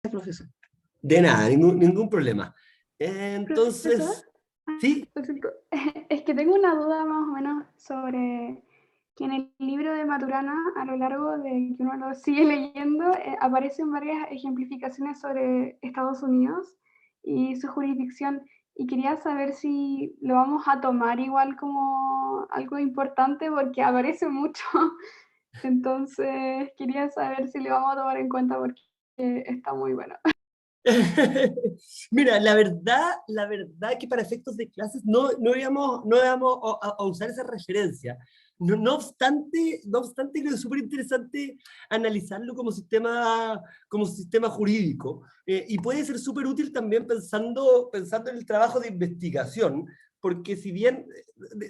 profesor. De nada, ningún problema. Entonces, Profesor, ¿sí? perfecto. Es que tengo una duda más o menos sobre que en el libro de Maturana, a lo largo de que uno lo sigue leyendo, aparecen varias ejemplificaciones sobre Estados Unidos y su jurisdicción. Y quería saber si lo vamos a tomar igual como algo importante porque aparece mucho. Entonces, quería saber si lo vamos a tomar en cuenta porque está muy bueno. Mira, la verdad que para efectos de clases no íbamos a usar esa referencia. No obstante, creo que es súper interesante analizarlo como sistema jurídico, y puede ser súper útil también pensando en el trabajo de investigación, porque si bien,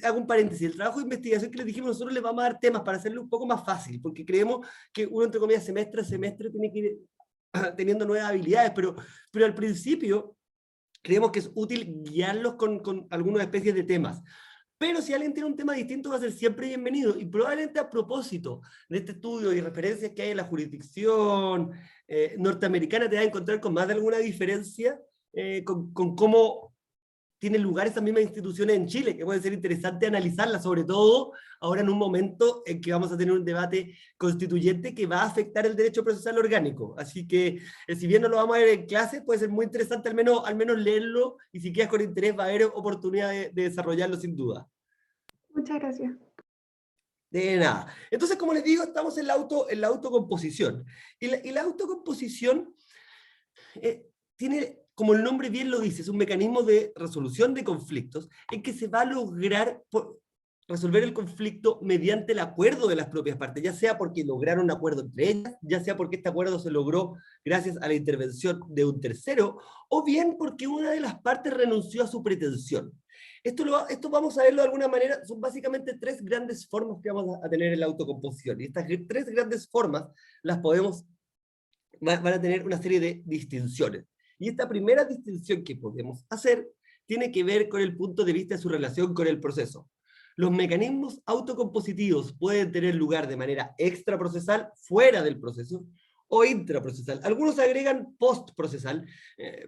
hago un paréntesis, el trabajo de investigación que les dijimos, nosotros les vamos a dar temas para hacerlo un poco más fácil, porque creemos que uno, entre comillas, semestre a semestre tiene que ir teniendo nuevas habilidades, pero al principio creemos que es útil guiarlos con algunas especies de temas. Pero si alguien tiene un tema distinto, va a ser siempre bienvenido. Y probablemente a propósito de este estudio y referencias que hay en la jurisdicción norteamericana, te vas a encontrar con más de alguna diferencia con cómo tienen lugar esas mismas instituciones en Chile, que puede ser interesante analizarlas, sobre todo ahora en un momento en que vamos a tener un debate constituyente que va a afectar el derecho procesal orgánico. Así que, si bien no lo vamos a ver en clase, puede ser muy interesante al menos leerlo, y si quedas con interés va a haber oportunidad de desarrollarlo sin duda. Muchas gracias. De nada. Entonces, como les digo, estamos en la autocomposición. Y la autocomposición tiene, como el nombre bien lo dice, es un mecanismo de resolución de conflictos en que se va a lograr resolver el conflicto mediante el acuerdo de las propias partes, ya sea porque lograron un acuerdo entre ellas, ya sea porque este acuerdo se logró gracias a la intervención de un tercero, o bien porque una de las partes renunció a su pretensión. Esto vamos a verlo de alguna manera, son básicamente tres grandes formas que vamos a tener en la autocomposición, y estas tres grandes formas van a tener una serie de distinciones. Y esta primera distinción que podemos hacer tiene que ver con el punto de vista de su relación con el proceso. Los mecanismos autocompositivos pueden tener lugar de manera extraprocesal, fuera del proceso, o intraprocesal. Algunos agregan postprocesal,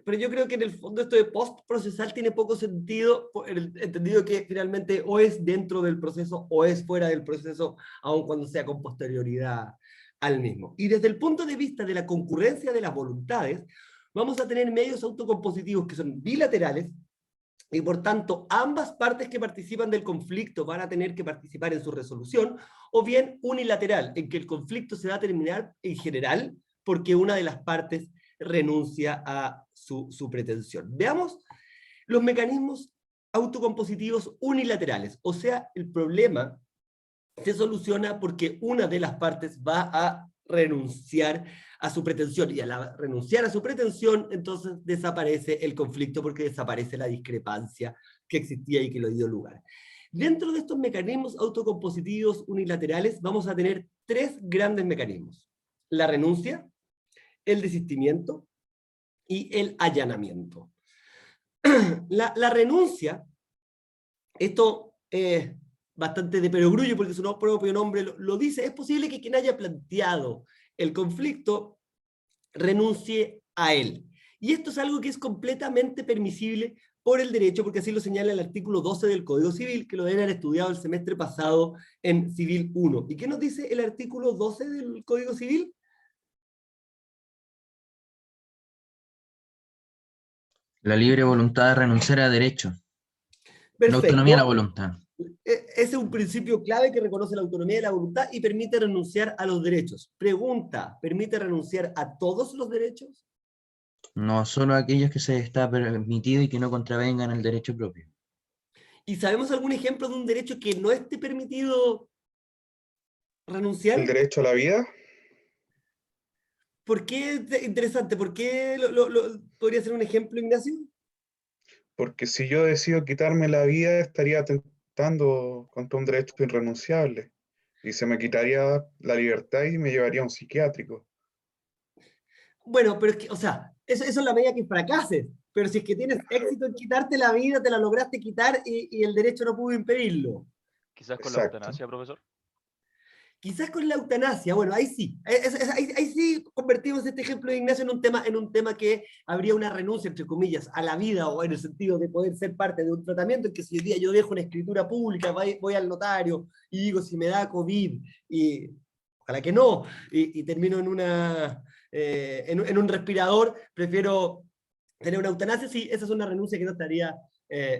pero yo creo que en el fondo esto de postprocesal tiene poco sentido, entendido que finalmente o es dentro del proceso o es fuera del proceso, aun cuando sea con posterioridad al mismo. Y desde el punto de vista de la concurrencia de las voluntades, vamos a tener medios autocompositivos que son bilaterales, y por tanto ambas partes que participan del conflicto van a tener que participar en su resolución, o bien unilateral, en que el conflicto se va a terminar en general porque una de las partes renuncia a su pretensión. Veamos los mecanismos autocompositivos unilaterales, o sea, el problema se soluciona porque una de las partes va a renunciar a su pretensión, y al renunciar a su pretensión, entonces desaparece el conflicto porque desaparece la discrepancia que existía y que lo dio lugar. Dentro de estos mecanismos autocompositivos unilaterales vamos a tener tres grandes mecanismos: la renuncia, el desistimiento y el allanamiento. La renuncia, esto es bastante de perogrullo porque su propio nombre lo dice, es posible que quien haya planteado el conflicto renuncie a él. Y esto es algo que es completamente permisible por el derecho, porque así lo señala el artículo 12 del Código Civil, que lo deben haber estudiado el semestre pasado en Civil 1. ¿Y qué nos dice el artículo 12 del Código Civil? La libre voluntad de renunciar a derecho. La autonomía de la Perfecto. voluntad. Ese es un principio clave que reconoce la autonomía de la voluntad y permite renunciar a los derechos. Pregunta, ¿permite renunciar a todos los derechos? No solo aquellos que se está permitido y que no contravengan el derecho propio. ¿Y sabemos algún ejemplo de un derecho que no esté permitido renunciar? El derecho a la vida. ¿Por qué es interesante? ¿Por qué podría ser un ejemplo, Ignacio? Porque si yo decido quitarme la vida, estaría atentando contra un derecho irrenunciable. Y se me quitaría la libertad y me llevaría a un psiquiátrico. Bueno, pero es que, o sea, eso es la medida que fracases. Pero si es que tienes éxito en quitarte la vida, te la lograste quitar y el derecho no pudo impedirlo. Quizás con la Exacto. eutanasia, profesor. Quizás con la eutanasia, bueno, ahí sí, ahí sí convertimos este ejemplo de Ignacio en un tema que habría una renuncia, entre comillas, a la vida, o en el sentido de poder ser parte de un tratamiento, en que si hoy día yo dejo una escritura pública, voy al notario y digo si me da COVID, y ojalá que no, y termino en un respirador, prefiero tener una eutanasia, sí, esa es una renuncia que no estaría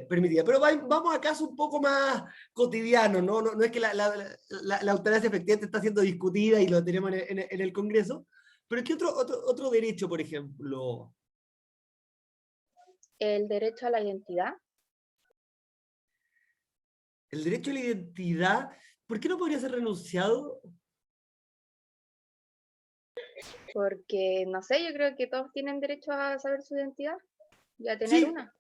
permitida. Pero vamos a casos un poco más cotidianos, ¿no? No es que la eutanasia efectivamente está siendo discutida y lo tenemos en el Congreso, pero ¿qué otro derecho, por ejemplo? El derecho a la identidad. El derecho a la identidad, ¿por qué no podría ser renunciado? Porque, no sé, yo creo que todos tienen derecho a saber su identidad y a tener Sí. una.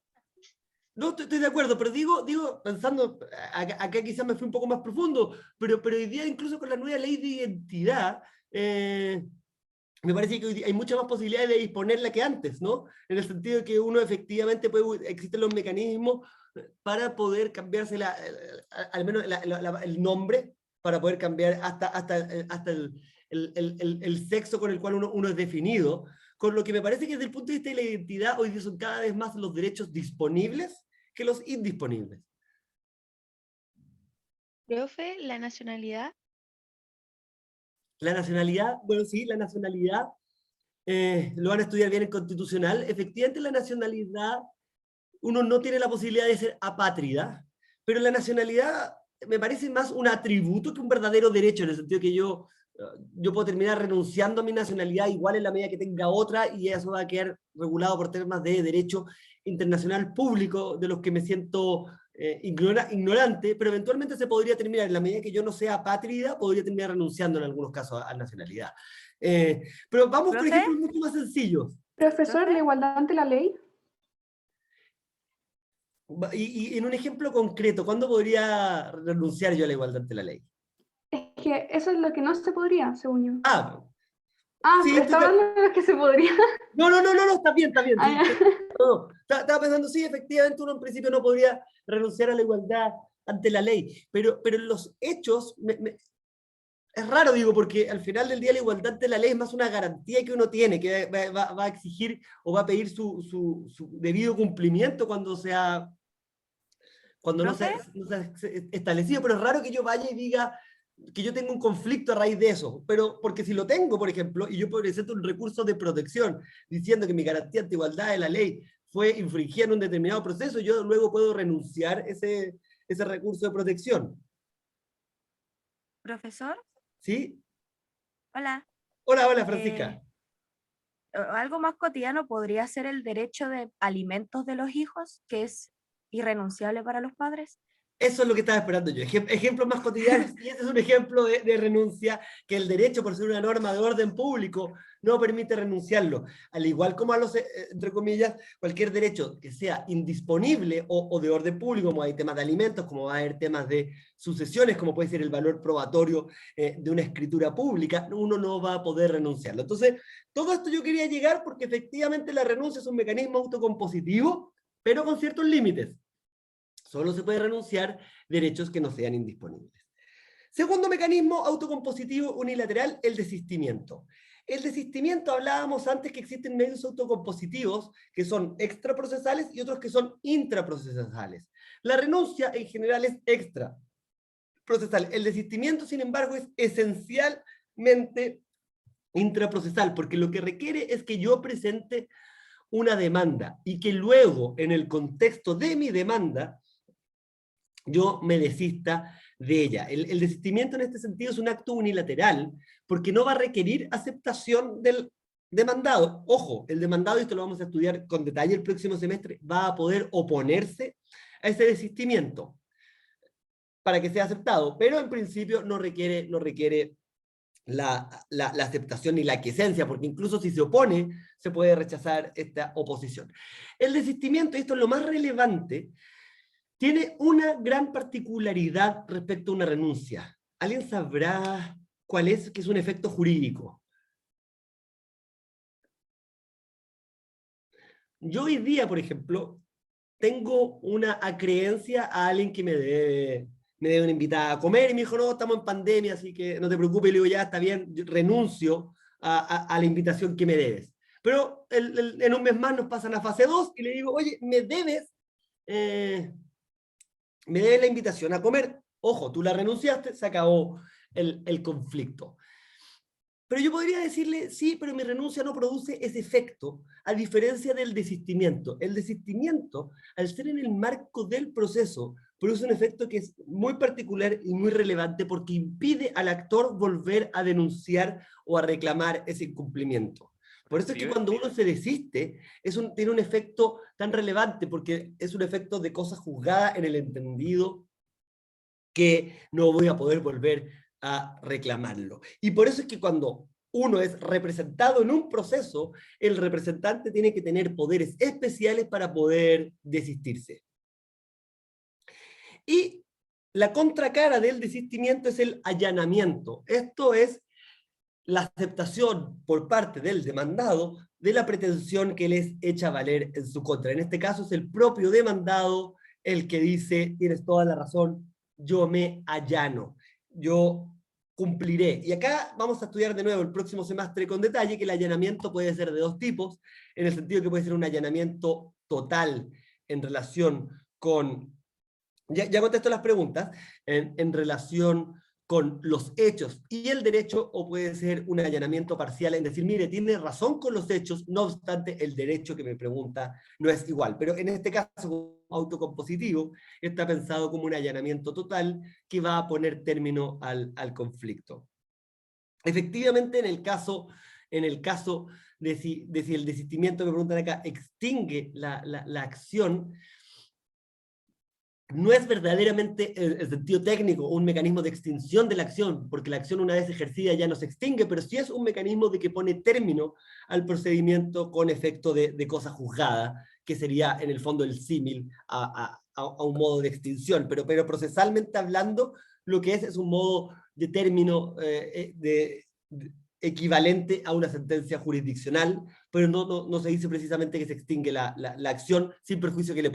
No, estoy de acuerdo, pero digo pensando, acá quizás me fui un poco más profundo, pero hoy día incluso con la nueva ley de identidad, me parece que hoy día hay muchas más posibilidades de disponerla que antes, ¿no? En el sentido de que uno efectivamente existen los mecanismos para poder cambiarse al menos el nombre, para poder cambiar hasta el sexo con el cual uno es definido, con lo que me parece que desde el punto de vista de la identidad, hoy día son cada vez más los derechos disponibles que los indisponibles. Profe, la nacionalidad. La nacionalidad, bueno, sí, la nacionalidad, lo van a estudiar bien en constitucional. Efectivamente, la nacionalidad, uno no tiene la posibilidad de ser apátrida, pero la nacionalidad me parece más un atributo que un verdadero derecho, en el sentido que yo puedo terminar renunciando a mi nacionalidad igual en la medida que tenga otra, y eso va a quedar regulado por temas de derecho internacional público, de los que me siento ignorante, pero eventualmente se podría terminar, en la medida que yo no sea apátrida, podría terminar renunciando en algunos casos a nacionalidad. Pero vamos por ¿Profe? ejemplos mucho más sencillos. Profesor, ¿Profe? ¿la igualdad ante la ley? Y en un ejemplo concreto, ¿cuándo podría renunciar yo a la igualdad ante la ley? Es que eso es lo que no se podría, según yo. Ah, Ah, sí, estaba hablando de lo que se podría. No, está bien, sí, Ah, ya. no, estaba pensando, sí, efectivamente uno en principio no podría renunciar a la igualdad ante la ley, pero en los hechos, es raro, digo, porque al final del día la igualdad ante la ley es más una garantía que uno tiene, que va a exigir o va a pedir su debido cumplimiento cuando no se ha establecido, pero es raro que yo vaya y diga que yo tengo un conflicto a raíz de eso, pero porque si lo tengo, por ejemplo, y yo presento un recurso de protección diciendo que mi garantía ante igualdad de la ley fue infringida en un determinado proceso, yo luego puedo renunciar ese recurso de protección. Profesor, ¿Sí? hola. Hola, Francisca. Algo más cotidiano podría ser el derecho de alimentos de los hijos, que es irrenunciable para los padres. Eso es lo que estaba esperando yo. Ejemplos más cotidianos, y ese es un ejemplo de renuncia, que el derecho, por ser una norma de orden público, no permite renunciarlo. Al igual como a los, entre comillas, cualquier derecho que sea indisponible o de orden público, como hay temas de alimentos, como va a haber temas de sucesiones, como puede ser el valor probatorio de una escritura pública, uno no va a poder renunciarlo. Entonces, todo esto yo quería llegar porque efectivamente la renuncia es un mecanismo autocompositivo, pero con ciertos límites. Solo se puede renunciar derechos que no sean indisponibles. Segundo mecanismo autocompositivo unilateral, el desistimiento. El desistimiento, hablábamos antes que existen medios autocompositivos que son extraprocesales y otros que son intraprocesales. La renuncia en general es extraprocesal. El desistimiento, sin embargo, es esencialmente intraprocesal, porque lo que requiere es que yo presente una demanda y que luego, en el contexto de mi demanda, yo me desista de ella. El desistimiento en este sentido es un acto unilateral, porque no va a requerir aceptación del demandado. Ojo, el demandado, y esto lo vamos a estudiar con detalle el próximo semestre, va a poder oponerse a ese desistimiento para que sea aceptado, pero en principio no requiere la aceptación ni la aquiescencia, porque incluso si se opone, se puede rechazar esta oposición. El desistimiento, y esto es lo más relevante, tiene una gran particularidad respecto a una renuncia. ¿Alguien sabrá cuál es? Que es un efecto jurídico. Yo hoy día, por ejemplo, tengo una acreencia a alguien que me debe me debe una invitada a comer, y me dijo, no, estamos en pandemia, así que no te preocupes, y le digo, ya, está bien, yo renuncio a la invitación que me debes. Pero en un mes más nos pasan a fase 2, y le digo, oye, me debes la invitación a comer. Ojo, tú la renunciaste, se acabó el conflicto. Pero yo podría decirle, sí, pero mi renuncia no produce ese efecto, a diferencia del desistimiento. El desistimiento, al ser en el marco del proceso, produce un efecto que es muy particular y muy relevante porque impide al actor volver a denunciar o a reclamar ese incumplimiento. Por eso es que cuando uno se desiste, tiene un efecto tan relevante, porque es un efecto de cosa juzgada en el entendido que no voy a poder volver a reclamarlo. Y por eso es que cuando uno es representado en un proceso, el representante tiene que tener poderes especiales para poder desistirse. Y la contracara del desistimiento es el allanamiento. Esto es la aceptación por parte del demandado de la pretensión que él es hecha valer en su contra. En este caso es el propio demandado el que dice, tienes toda la razón, yo me allano, yo cumpliré. Y acá vamos a estudiar de nuevo el próximo semestre con detalle que el allanamiento puede ser de dos tipos, en el sentido que puede ser un allanamiento total en relación con... Ya contesto las preguntas, en relación con los hechos y el derecho, o puede ser un allanamiento parcial en decir, mire, tiene razón con los hechos, no obstante el derecho que me pregunta no es igual. Pero en este caso autocompositivo está pensado como un allanamiento total que va a poner término al conflicto. Efectivamente, en el caso de si el desistimiento, me preguntan acá, extingue la acción, no es verdaderamente en el sentido técnico un mecanismo de extinción de la acción, porque la acción una vez ejercida ya no se extingue, pero sí es un mecanismo de que pone término al procedimiento con efecto de cosa juzgada, que sería en el fondo el símil a un modo de extinción, pero procesalmente hablando, lo que es un modo de término equivalente a una sentencia jurisdiccional, pero no se dice precisamente que se extingue la acción sin perjuicio que le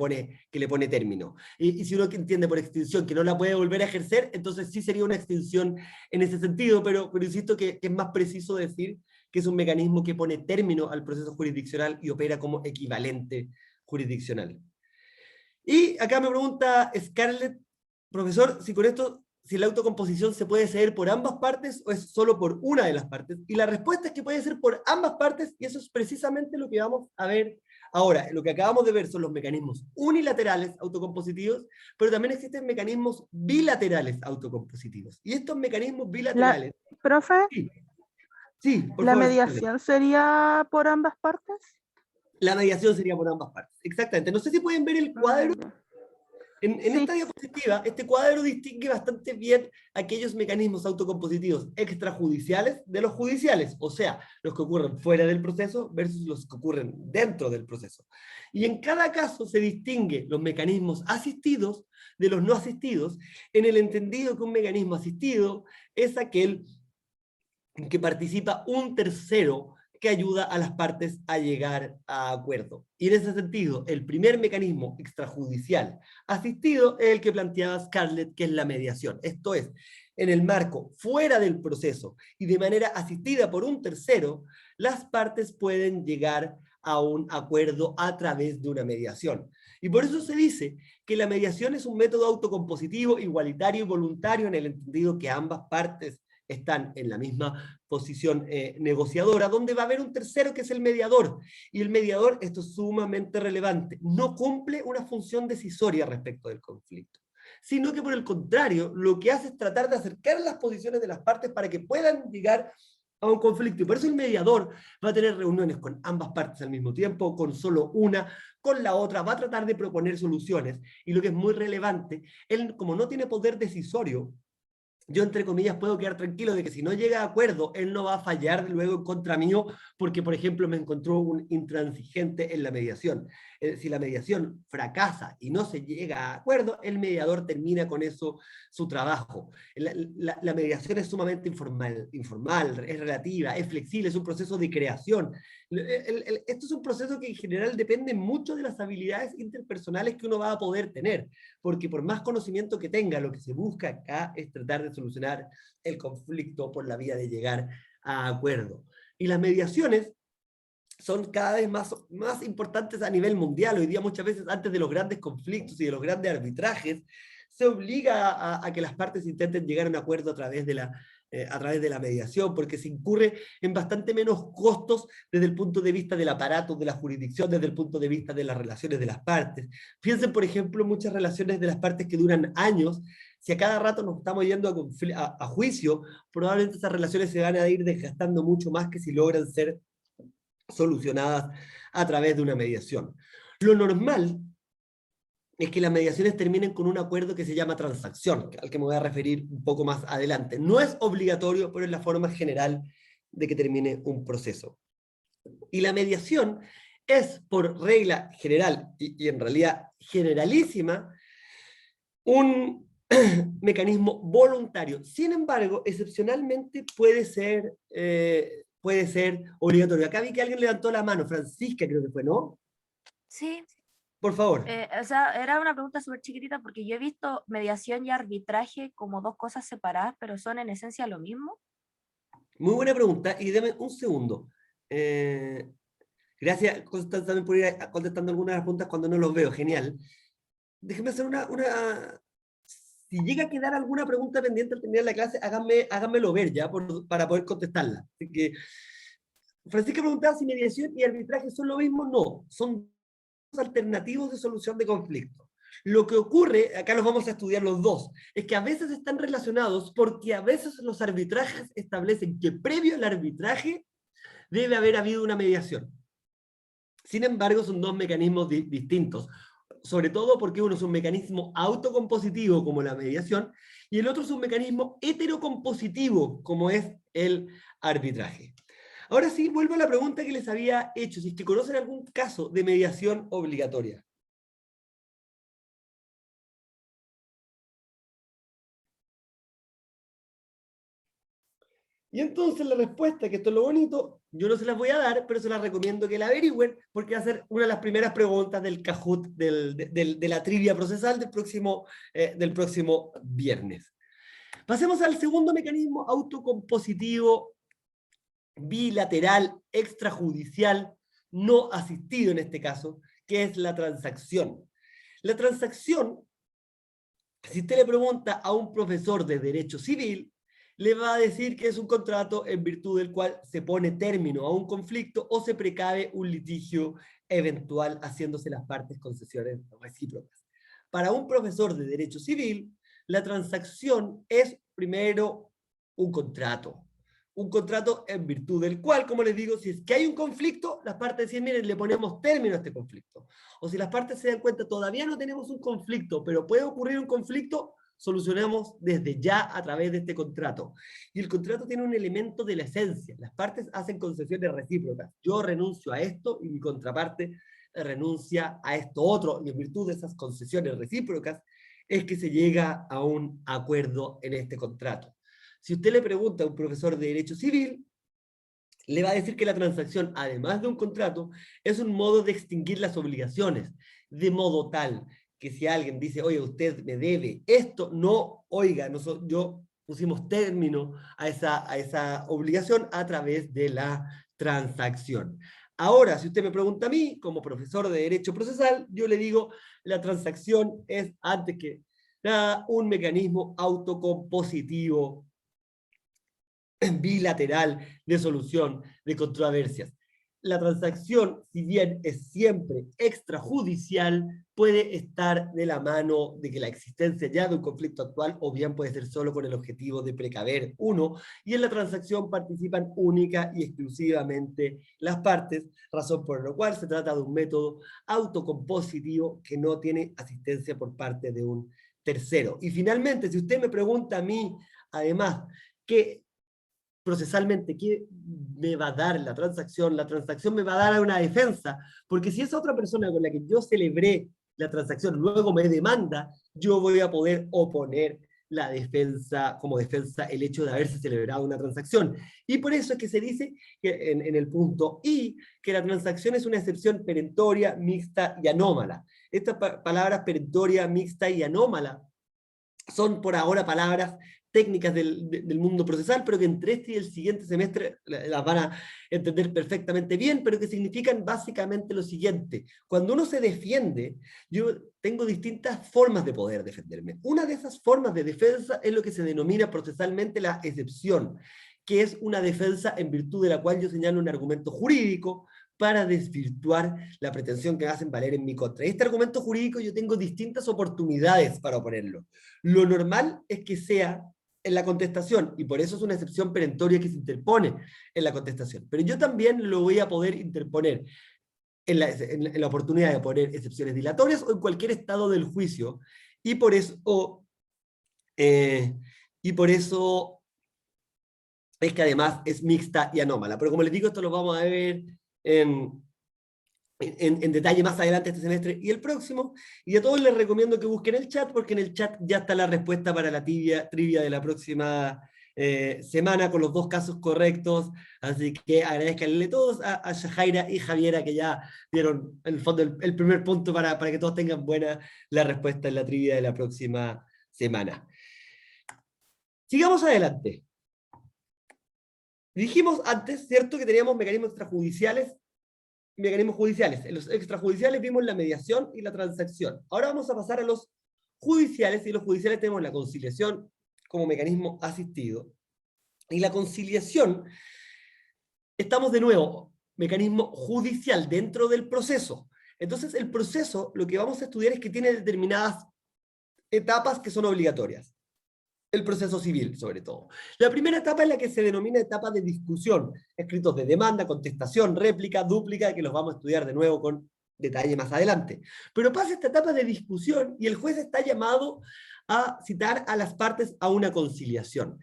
pone término. Y si uno entiende por extinción que no la puede volver a ejercer, entonces sí sería una extinción en ese sentido, pero insisto que es más preciso decir que es un mecanismo que pone término al proceso jurisdiccional y opera como equivalente jurisdiccional. Y acá me pregunta Scarlett, profesor, si la autocomposición se puede ceder por ambas partes o es solo por una de las partes. Y la respuesta es que puede ser por ambas partes, y eso es precisamente lo que vamos a ver ahora. Lo que acabamos de ver son los mecanismos unilaterales autocompositivos, pero también existen mecanismos bilaterales autocompositivos. Y estos mecanismos bilaterales... Profe, sí, por ¿la favor, mediación sería por ambas partes? La mediación sería por ambas partes, exactamente. No sé si pueden ver el cuadro. En Sí. esta diapositiva, este cuadro distingue bastante bien aquellos mecanismos autocompositivos extrajudiciales de los judiciales, o sea, los que ocurren fuera del proceso versus los que ocurren dentro del proceso. Y en cada caso se distingue los mecanismos asistidos de los no asistidos, en el entendido que un mecanismo asistido es aquel en que participa un tercero que ayuda a las partes a llegar a acuerdo. Y en ese sentido, el primer mecanismo extrajudicial asistido es el que planteaba Scarlett, que es la mediación. Esto es, en el marco fuera del proceso y de manera asistida por un tercero, las partes pueden llegar a un acuerdo a través de una mediación. Y por eso se dice que la mediación es un método autocompositivo, igualitario y voluntario, en el entendido que ambas partes están en la misma posición negociadora, donde va a haber un tercero que es el mediador. Y el mediador, esto es sumamente relevante, no cumple una función decisoria respecto del conflicto, sino que por el contrario, lo que hace es tratar de acercar las posiciones de las partes para que puedan llegar a un conflicto. Y por eso el mediador va a tener reuniones con ambas partes al mismo tiempo, con solo una, con la otra, va a tratar de proponer soluciones. Y lo que es muy relevante, él como no tiene poder decisorio, yo, entre comillas, puedo quedar tranquilo de que si no llega a acuerdo, él no va a fallar luego en contra mío porque, por ejemplo, me encontró un intransigente en la mediación. Si la mediación fracasa y no se llega a acuerdo, el mediador termina con eso su trabajo. La mediación es sumamente informal, es relativa, es flexible, es un proceso de creación. Esto es un proceso que en general depende mucho de las habilidades interpersonales que uno va a poder tener, porque por más conocimiento que tenga, lo que se busca acá es tratar de solucionar el conflicto por la vía de llegar a acuerdo. Y las mediaciones son cada vez más importantes a nivel mundial. Hoy día muchas veces antes de los grandes conflictos y de los grandes arbitrajes, se obliga a que las partes intenten llegar a un acuerdo a través de la mediación, porque se incurre en bastante menos costos desde el punto de vista del aparato, de la jurisdicción, desde el punto de vista de las relaciones de las partes. Piensen, por ejemplo, muchas relaciones de las partes que duran años. Si a cada rato nos estamos yendo a juicio, probablemente esas relaciones se van a ir desgastando mucho más que si logran ser solucionadas a través de una mediación. Lo normal es que las mediaciones terminen con un acuerdo que se llama transacción, al que me voy a referir un poco más adelante. No es obligatorio, pero es la forma general de que termine un proceso. Y la mediación es, por regla general, y en realidad generalísima, un mecanismo voluntario. Sin embargo, excepcionalmente puede ser obligatorio. Acá vi que alguien levantó la mano, Francisca creo que fue, ¿no? Sí, Por favor. o sea, era una pregunta súper chiquitita porque yo he visto mediación y arbitraje como dos cosas separadas, pero son en esencia lo mismo. Muy buena pregunta, y deme un segundo. Gracias, Constanza, también por ir contestando algunas de las preguntas cuando no los veo, genial. Déjenme hacer si llega a quedar alguna pregunta pendiente al terminar la clase, háganmelo ver ya, para poder contestarla. Así que, Francisca preguntaba si mediación y arbitraje son lo mismo. No, son alternativos de solución de conflictos. Lo que ocurre, acá los vamos a estudiar los dos, es que a veces están relacionados porque a veces los arbitrajes establecen que previo al arbitraje debe haber habido una mediación. Sin embargo, son dos mecanismos distintos, sobre todo porque uno es un mecanismo autocompositivo, como la mediación, y el otro es un mecanismo heterocompositivo, como es el arbitraje. Ahora sí, vuelvo a la pregunta que les había hecho, si es que conocen algún caso de mediación obligatoria. Y entonces la respuesta, que esto es lo bonito, yo no se las voy a dar, pero se las recomiendo que la averigüen, porque va a ser una de las primeras preguntas del Kahoot, de la trivia procesal del próximo viernes. Pasemos al segundo mecanismo autocompositivo, bilateral, extrajudicial, no asistido en este caso, que es la transacción. La transacción, si usted le pregunta a un profesor de Derecho Civil, le va a decir que es un contrato en virtud del cual se pone término a un conflicto o se precave un litigio eventual haciéndose las partes concesiones recíprocas. Para un profesor de Derecho Civil, la transacción es primero un contrato en virtud del cual, como les digo, si es que hay un conflicto, las partes dicen, miren, le ponemos término a este conflicto. O si las partes se dan cuenta, todavía no tenemos un conflicto, pero puede ocurrir un conflicto, solucionamos desde ya a través de este contrato. Y el contrato tiene un elemento de la esencia. Las partes hacen concesiones recíprocas. Yo renuncio a esto y mi contraparte renuncia a esto otro. Y en virtud de esas concesiones recíprocas es que se llega a un acuerdo en este contrato. Si usted le pregunta a un profesor de Derecho Civil, le va a decir que la transacción, además de un contrato, es un modo de extinguir las obligaciones, de modo tal que si alguien dice, oye, usted me debe esto, no, oiga, yo pusimos término a esa obligación a través de la transacción. Ahora, si usted me pregunta a mí, como profesor de Derecho Procesal, yo le digo, la transacción es, antes que nada, un mecanismo autocompositivo bilateral de solución de controversias. La transacción, si bien es siempre extrajudicial, puede estar de la mano de que la existencia ya de un conflicto actual, o bien puede ser solo con el objetivo de precaver uno, y en la transacción participan única y exclusivamente las partes, razón por la cual se trata de un método autocompositivo que no tiene asistencia por parte de un tercero. Y finalmente, si usted me pregunta a mí además, que procesalmente, ¿qué me va a dar la transacción? La transacción me va a dar una defensa, porque si esa otra persona con la que yo celebré la transacción luego me demanda, yo voy a poder oponer la defensa, como defensa, el hecho de haberse celebrado una transacción. Y por eso es que se dice que en el punto I, que la transacción es una excepción perentoria, mixta y anómala. Estas palabras perentoria, mixta y anómala son por ahora palabras técnicas del mundo procesal, pero que entre este y el siguiente semestre las van a entender perfectamente bien, pero que significan básicamente lo siguiente. Cuando uno se defiende, yo tengo distintas formas de poder defenderme. Una de esas formas de defensa es lo que se denomina procesalmente la excepción, que es una defensa en virtud de la cual yo señalo un argumento jurídico para desvirtuar la pretensión que hacen valer en mi contra. Este argumento jurídico yo tengo distintas oportunidades para oponerlo. Lo normal es que sea en la contestación, y por eso es una excepción perentoria que se interpone en la contestación. Pero yo también lo voy a poder interponer en la oportunidad de poner excepciones dilatorias o en cualquier estado del juicio, y por eso es que además es mixta y anómala. Pero como les digo, esto lo vamos a ver en detalle más adelante este semestre y el próximo, y a todos les recomiendo que busquen el chat, porque en el chat ya está la respuesta para la trivia de la próxima semana, con los 2 casos correctos, así que agradezcanle todos a Shahaira y Javiera, que ya dieron en el fondo el primer punto para que todos tengan buena la respuesta en la trivia de la próxima semana. Sigamos adelante. Dijimos antes, ¿cierto?, que teníamos mecanismos judiciales. En los extrajudiciales vimos la mediación y la transacción. Ahora vamos a pasar a los judiciales, y en los judiciales tenemos la conciliación como mecanismo asistido. Y la conciliación, estamos de nuevo, mecanismo judicial dentro del proceso. Entonces el proceso, lo que vamos a estudiar es que tiene determinadas etapas que son obligatorias. El proceso civil, sobre todo. La primera etapa es la que se denomina etapa de discusión, escritos de demanda, contestación, réplica, dúplica, que los vamos a estudiar de nuevo con detalle más adelante. Pero pasa esta etapa de discusión y el juez está llamado a citar a las partes a una conciliación.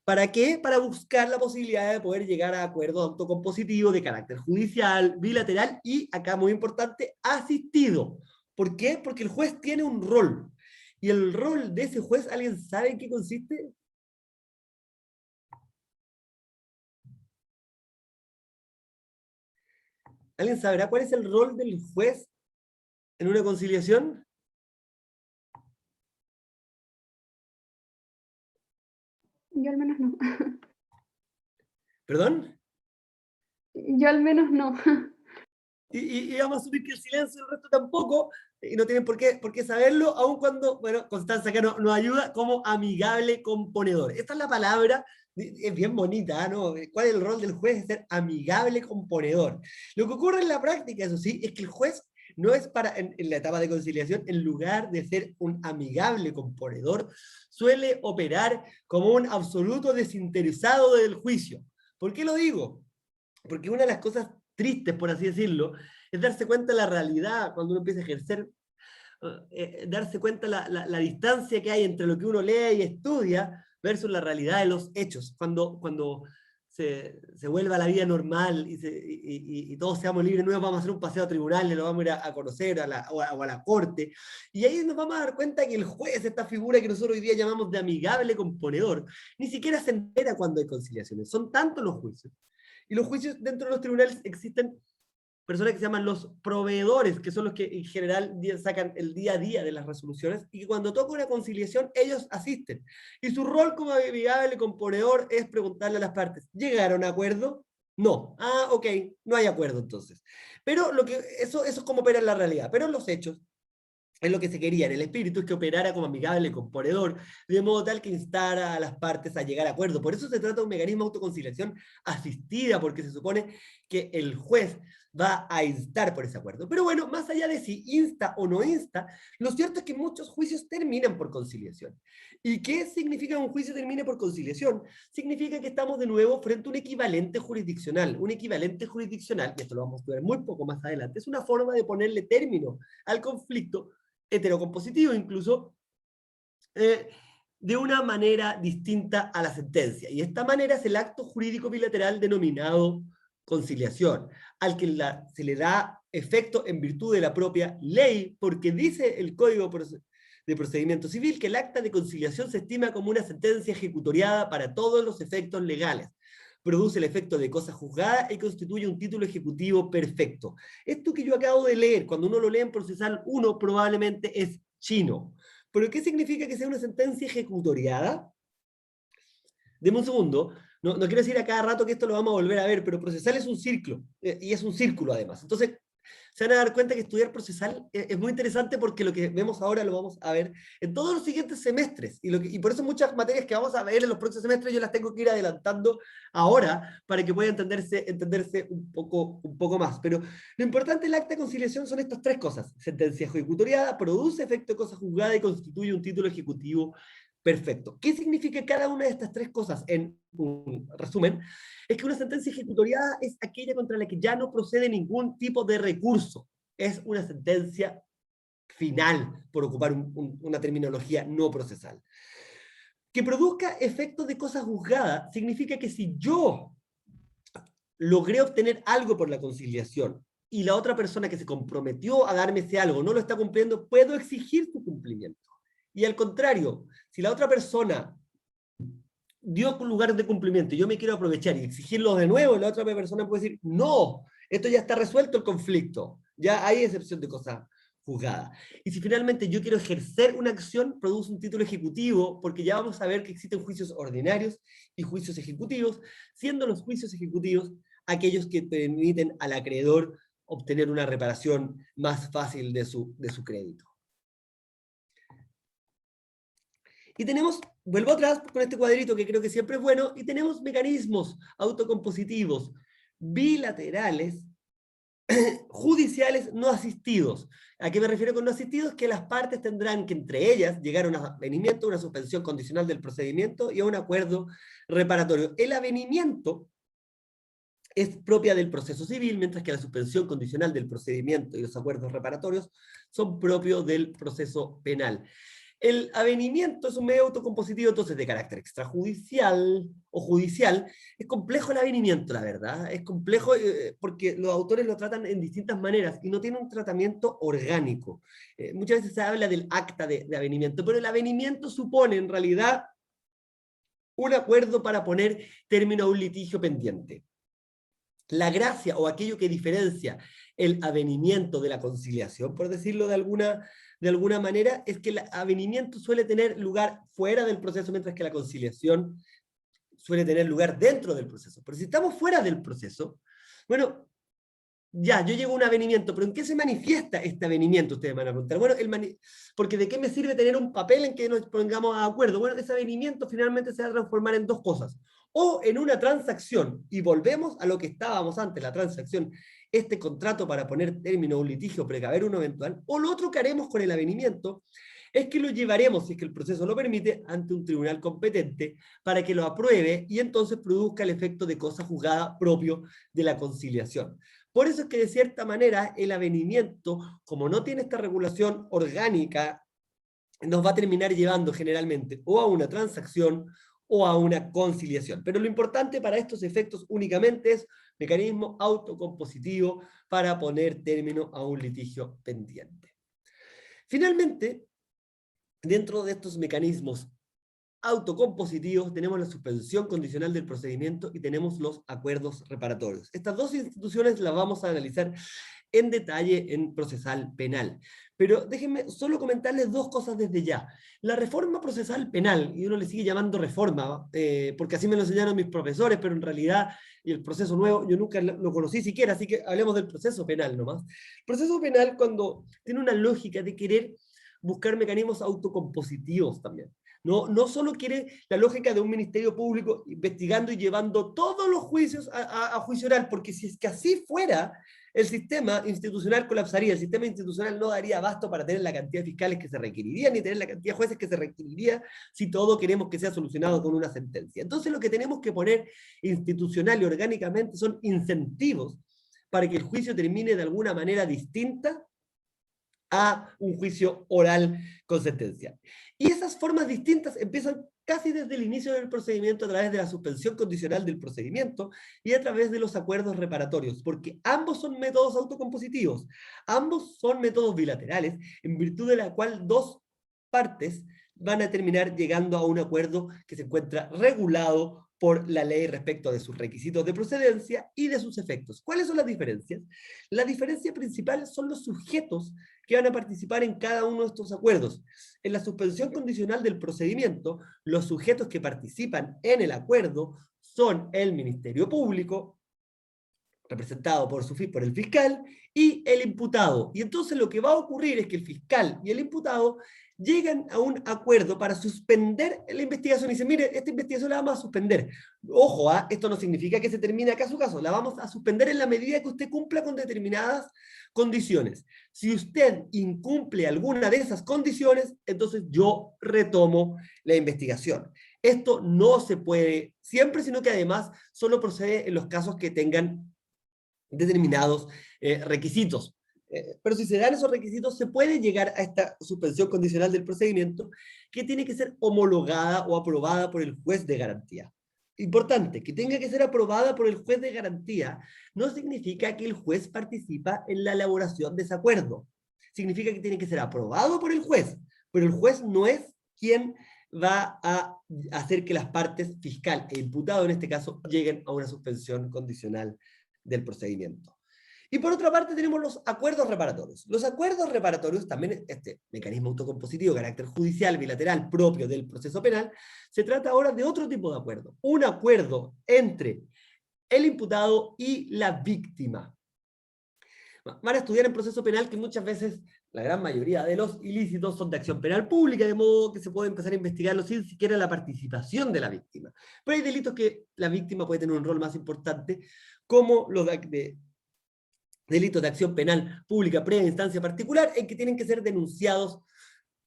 ¿Para qué? Para buscar la posibilidad de poder llegar a acuerdos autocompositivos de carácter judicial, bilateral y, acá muy importante, asistido. ¿Por qué? Porque el juez tiene un rol. ¿Y el rol de ese juez, alguien sabe en qué consiste? ¿Alguien sabrá cuál es el rol del juez en una conciliación? Yo al menos no. ¿Perdón? Yo al menos no. Y vamos a asumir que el silencio el resto tampoco, y no tienen por qué saberlo, aun cuando, bueno, Constanza acá nos ayuda como amigable componedor. Esta es la palabra, es bien bonita, ¿no? ¿Cuál es el rol del juez? Es ser amigable componedor. Lo que ocurre en la práctica, eso sí, es que el juez no es en la etapa de conciliación, en lugar de ser un amigable componedor, suele operar como un absoluto desinteresado del juicio. ¿Por qué lo digo? Porque una de las cosas tristes, por así decirlo, es darse cuenta de la realidad cuando uno empieza a ejercer, darse cuenta la distancia que hay entre lo que uno lee y estudia versus la realidad de los hechos. Cuando se vuelva a la vida normal y todos seamos libres, no vamos a hacer un paseo a tribunales, lo vamos a ir a conocer o a la corte, y ahí nos vamos a dar cuenta que el juez, esta figura que nosotros hoy día llamamos de amigable componedor, ni siquiera se entera cuando hay conciliaciones. Son tantos los juicios. Y los juicios dentro de los tribunales existen personas que se llaman los proveedores, que son los que en general sacan el día a día de las resoluciones, y que cuando toca una conciliación, ellos asisten. Y su rol como amigable componedor es preguntarle a las partes, ¿llegaron a acuerdo? No. Ah, ok, no hay acuerdo entonces. Pero eso es como opera en la realidad. Pero en los hechos, es lo que se quería en el espíritu, es que operara como amigable componedor, de modo tal que instara a las partes a llegar a acuerdo. Por eso se trata de un mecanismo de autoconciliación asistida, porque se supone que el juez va a instar por ese acuerdo. Pero bueno, más allá de si insta o no insta, lo cierto es que muchos juicios terminan por conciliación. ¿Y qué significa que un juicio termine por conciliación? Significa que estamos de nuevo frente a un equivalente jurisdiccional. Un equivalente jurisdiccional, y esto lo vamos a estudiar muy poco más adelante, es una forma de ponerle término al conflicto heterocompositivo incluso, de una manera distinta a la sentencia. Y esta manera es el acto jurídico bilateral denominado conciliación, al que se le da efecto en virtud de la propia ley, porque dice el Código de Procedimiento Civil que el acta de conciliación se estima como una sentencia ejecutoriada para todos los efectos legales. Produce el efecto de cosa juzgada y constituye un título ejecutivo perfecto. Esto que yo acabo de leer, cuando uno lo lee en procesal 1, probablemente es chino. ¿Pero qué significa que sea una sentencia ejecutoriada? Deme un segundo. No quiero decir a cada rato que esto lo vamos a volver a ver, pero procesal es un círculo, y es un círculo además. Entonces, se van a dar cuenta que estudiar procesal es muy interesante porque lo que vemos ahora lo vamos a ver en todos los siguientes semestres. Y por eso muchas materias que vamos a ver en los próximos semestres yo las tengo que ir adelantando ahora para que pueda entenderse un poco más. Pero lo importante del acta de conciliación son estas tres cosas. Sentencia ejecutoriada, produce efecto de cosa juzgada y constituye un título ejecutivo perfecto. ¿Qué significa cada una de estas tres cosas? En un resumen, es que una sentencia ejecutoriada es aquella contra la que ya no procede ningún tipo de recurso. Es una sentencia final, por ocupar una terminología no procesal. Que produzca efectos de cosa juzgada significa que si yo logré obtener algo por la conciliación y la otra persona que se comprometió a darme ese algo no lo está cumpliendo, puedo exigir su cumplimiento. Y al contrario, si la otra persona dio lugar de cumplimiento y yo me quiero aprovechar y exigirlo de nuevo, la otra persona puede decir, no, esto ya está resuelto el conflicto, ya hay excepción de cosa juzgada. Y si finalmente yo quiero ejercer una acción, produce un título ejecutivo, porque ya vamos a ver que existen juicios ordinarios y juicios ejecutivos, siendo los juicios ejecutivos aquellos que permiten al acreedor obtener una reparación más fácil de su crédito. Y tenemos, vuelvo atrás con este cuadrito que creo que siempre es bueno, y tenemos mecanismos autocompositivos bilaterales judiciales no asistidos. ¿A qué me refiero con no asistidos? Que las partes tendrán que entre ellas llegar a un avenimiento, una suspensión condicional del procedimiento y a un acuerdo reparatorio. El avenimiento es propia del proceso civil, mientras que la suspensión condicional del procedimiento y los acuerdos reparatorios son propios del proceso penal. El avenimiento es un medio autocompositivo, entonces, de carácter extrajudicial o judicial. Es complejo el avenimiento, la verdad. Es complejo porque los autores lo tratan en distintas maneras y no tiene un tratamiento orgánico. Muchas veces se habla del acta de avenimiento, pero el avenimiento supone, en realidad, un acuerdo para poner término a un litigio pendiente. La gracia o aquello que diferencia el avenimiento de la conciliación, por decirlo de alguna manera, es que el avenimiento suele tener lugar fuera del proceso, mientras que la conciliación suele tener lugar dentro del proceso. Pero si estamos fuera del proceso, bueno, ya, yo llego a un avenimiento, pero ¿en qué se manifiesta este avenimiento? Ustedes van a preguntar. Bueno, porque ¿de qué me sirve tener un papel en que nos pongamos a acuerdo? Bueno, ese avenimiento finalmente se va a transformar en dos cosas. O en una transacción, y volvemos a lo que estábamos antes, la transacción, este contrato para poner término a un litigio, precaver uno eventual, o lo otro que haremos con el avenimiento es que lo llevaremos, si es que el proceso lo permite, ante un tribunal competente para que lo apruebe y entonces produzca el efecto de cosa juzgada propio de la conciliación. Por eso es que de cierta manera el avenimiento, como no tiene esta regulación orgánica, nos va a terminar llevando generalmente o a una transacción o a una conciliación. Pero lo importante para estos efectos únicamente es mecanismo autocompositivo para poner término a un litigio pendiente. Finalmente, dentro de estos mecanismos autocompositivos tenemos la suspensión condicional del procedimiento y tenemos los acuerdos reparatorios. Estas dos instituciones las vamos a analizar en detalle en procesal penal. Pero déjenme solo comentarles dos cosas desde ya. La reforma procesal penal, y uno le sigue llamando reforma, porque así me lo enseñaron mis profesores, pero en realidad y el proceso nuevo yo nunca lo conocí siquiera, así que hablemos del proceso penal nomás. El proceso penal cuando tiene una lógica de querer buscar mecanismos autocompositivos también. No solo quiere la lógica de un ministerio público investigando y llevando todos los juicios a juicio oral, porque si es que así fuera, el sistema institucional colapsaría, el sistema institucional no daría abasto para tener la cantidad de fiscales que se requeriría, ni tener la cantidad de jueces que se requeriría, si todo queremos que sea solucionado con una sentencia. Entonces lo que tenemos que poner institucional y orgánicamente son incentivos para que el juicio termine de alguna manera distinta a un juicio oral con sentencia. Y esas formas distintas empiezan casi desde el inicio del procedimiento a través de la suspensión condicional del procedimiento y a través de los acuerdos reparatorios, porque ambos son métodos autocompositivos, ambos son métodos bilaterales, en virtud de la cual dos partes van a terminar llegando a un acuerdo que se encuentra regulado por la ley respecto de sus requisitos de procedencia y de sus efectos. ¿Cuáles son las diferencias? La diferencia principal son los sujetos que van a participar en cada uno de estos acuerdos. En la suspensión condicional del procedimiento, los sujetos que participan en el acuerdo son el Ministerio Público, representado por el fiscal, y el imputado. Y entonces lo que va a ocurrir es que el fiscal y el imputado llegan a un acuerdo para suspender la investigación y dicen, mire, esta investigación la vamos a suspender. Ojo, esto no significa que se termine acá su caso, la vamos a suspender en la medida que usted cumpla con determinadas condiciones. Si usted incumple alguna de esas condiciones, entonces yo retomo la investigación. Esto no se puede siempre, sino que además solo procede en los casos que tengan determinados requisitos. Pero si se dan esos requisitos, se puede llegar a esta suspensión condicional del procedimiento que tiene que ser homologada o aprobada por el juez de garantía. Importante, que tenga que ser aprobada por el juez de garantía no significa que el juez participa en la elaboración de ese acuerdo. Significa que tiene que ser aprobado por el juez, pero el juez no es quien va a hacer que las partes, fiscal e imputado en este caso, lleguen a una suspensión condicional del procedimiento. Y por otra parte tenemos los acuerdos reparatorios. Los acuerdos reparatorios, también este mecanismo autocompositivo de carácter judicial bilateral propio del proceso penal, se trata ahora de otro tipo de acuerdo. Un acuerdo entre el imputado y la víctima. Van a estudiar en proceso penal que muchas veces, la gran mayoría de los ilícitos son de acción penal pública, de modo que se puede empezar a investigarlos sin siquiera la participación de la víctima. Pero hay delitos que la víctima puede tener un rol más importante, como los delitos de acción penal pública previa instancia particular, en que tienen que ser denunciados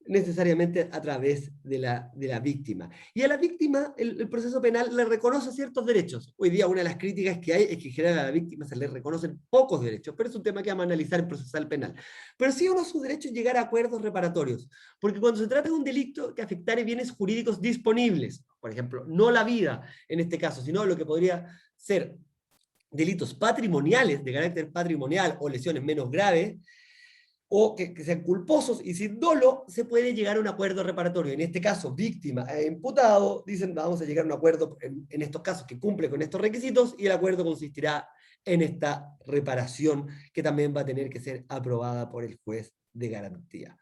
necesariamente a través de la víctima. Y a la víctima el proceso penal le reconoce ciertos derechos. Hoy día una de las críticas que hay es que en general a la víctima se le reconocen pocos derechos, pero es un tema que vamos a analizar en procesal penal. Pero sí uno de sus derechos es llegar a acuerdos reparatorios, porque cuando se trata de un delito que afectare bienes jurídicos disponibles, por ejemplo, no la vida en este caso, sino lo que podría ser delitos patrimoniales, de carácter patrimonial o lesiones menos graves, o que sean culposos y sin dolo, se puede llegar a un acuerdo reparatorio. En este caso, víctima e imputado dicen, vamos a llegar a un acuerdo en estos casos que cumple con estos requisitos, y el acuerdo consistirá en esta reparación que también va a tener que ser aprobada por el juez de garantía.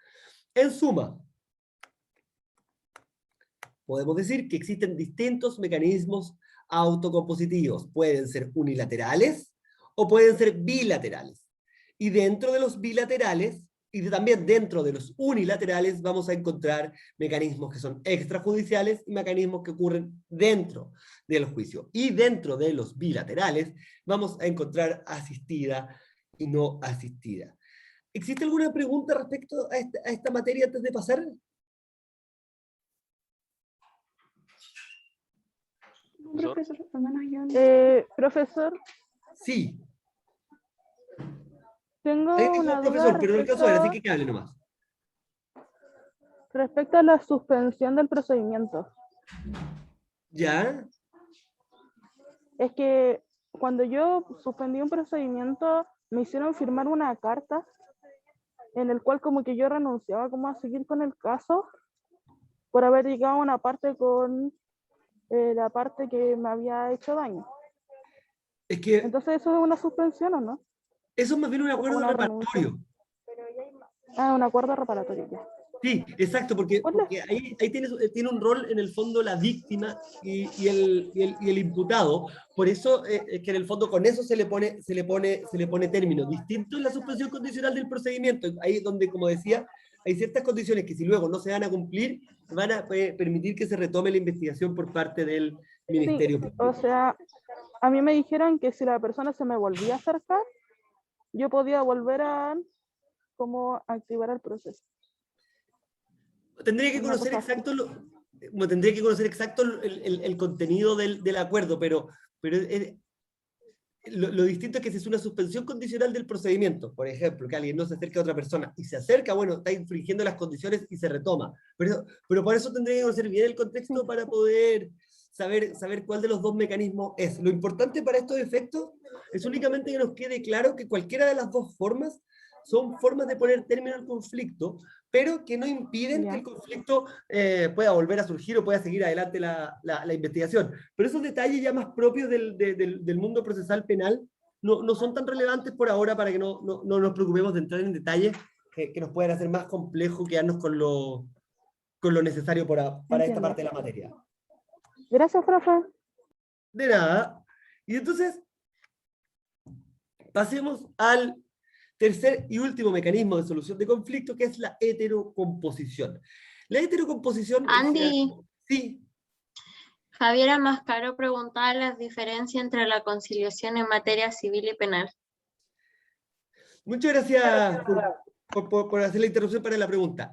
En suma, podemos decir que existen distintos mecanismos autocompositivos. Pueden ser unilaterales o pueden ser bilaterales. Y dentro de los bilaterales, y también dentro de los unilaterales, vamos a encontrar mecanismos que son extrajudiciales y mecanismos que ocurren dentro del juicio. Y dentro de los bilaterales, vamos a encontrar asistida y no asistida. ¿Existe alguna pregunta respecto a esta materia antes de pasar? Profesor, al menos yo Profesor, Sí. tengo Ahí dijo una el duda profesor, pero en el caso de él, así respecto, que hable nomás. respecto a la suspensión del procedimiento. ¿Ya? Es que cuando yo suspendí un procedimiento, me hicieron firmar una carta en el cual como que yo renunciaba como a seguir con el caso por haber llegado a una parte con la parte que me había hecho daño. Es que Entonces, ¿eso es una suspensión o no? eso es más bien un acuerdo una renuncia. reparatorio. Ah, un acuerdo reparatorio, ya. Sí, exacto, porque ahí tiene un rol en el fondo la víctima y el imputado. Por eso es que en el fondo con eso se le pone término. Distinto en la suspensión condicional del procedimiento. Ahí donde, como decía, hay ciertas condiciones que si luego no se van a cumplir, van a permitir que se retome la investigación por parte del Ministerio Público. O sea, a mí me dijeron que si la persona se me volvía a acercar, yo podía volver a como activar el proceso. Tendría que conocer exacto el contenido del acuerdo, pero lo distinto es que si es una suspensión condicional del procedimiento, por ejemplo, que alguien no se acerca a otra persona y se acerca, bueno, está infringiendo las condiciones y se retoma. Pero por eso tendría que conocer bien el contexto para poder saber cuál de los dos mecanismos es. Lo importante para estos efectos es únicamente que nos quede claro que cualquiera de las dos formas son formas de poner término al conflicto, pero que no impiden Ya. que el conflicto pueda volver a surgir o pueda seguir adelante la investigación. Pero esos detalles ya más propios del mundo procesal penal no son tan relevantes por ahora para que no nos preocupemos de entrar en detalles que nos puedan hacer más complejo quedarnos con lo necesario para esta Entiendo. parte de la materia. Gracias, profe. De nada. Y entonces, pasemos al tercer y último mecanismo de solución de conflicto, que es la heterocomposición. La heterocomposición... Andy. Sí. Javiera Mascaro preguntaba las diferencias entre la conciliación en materia civil y penal. Muchas gracias por hacer la interrupción para la pregunta.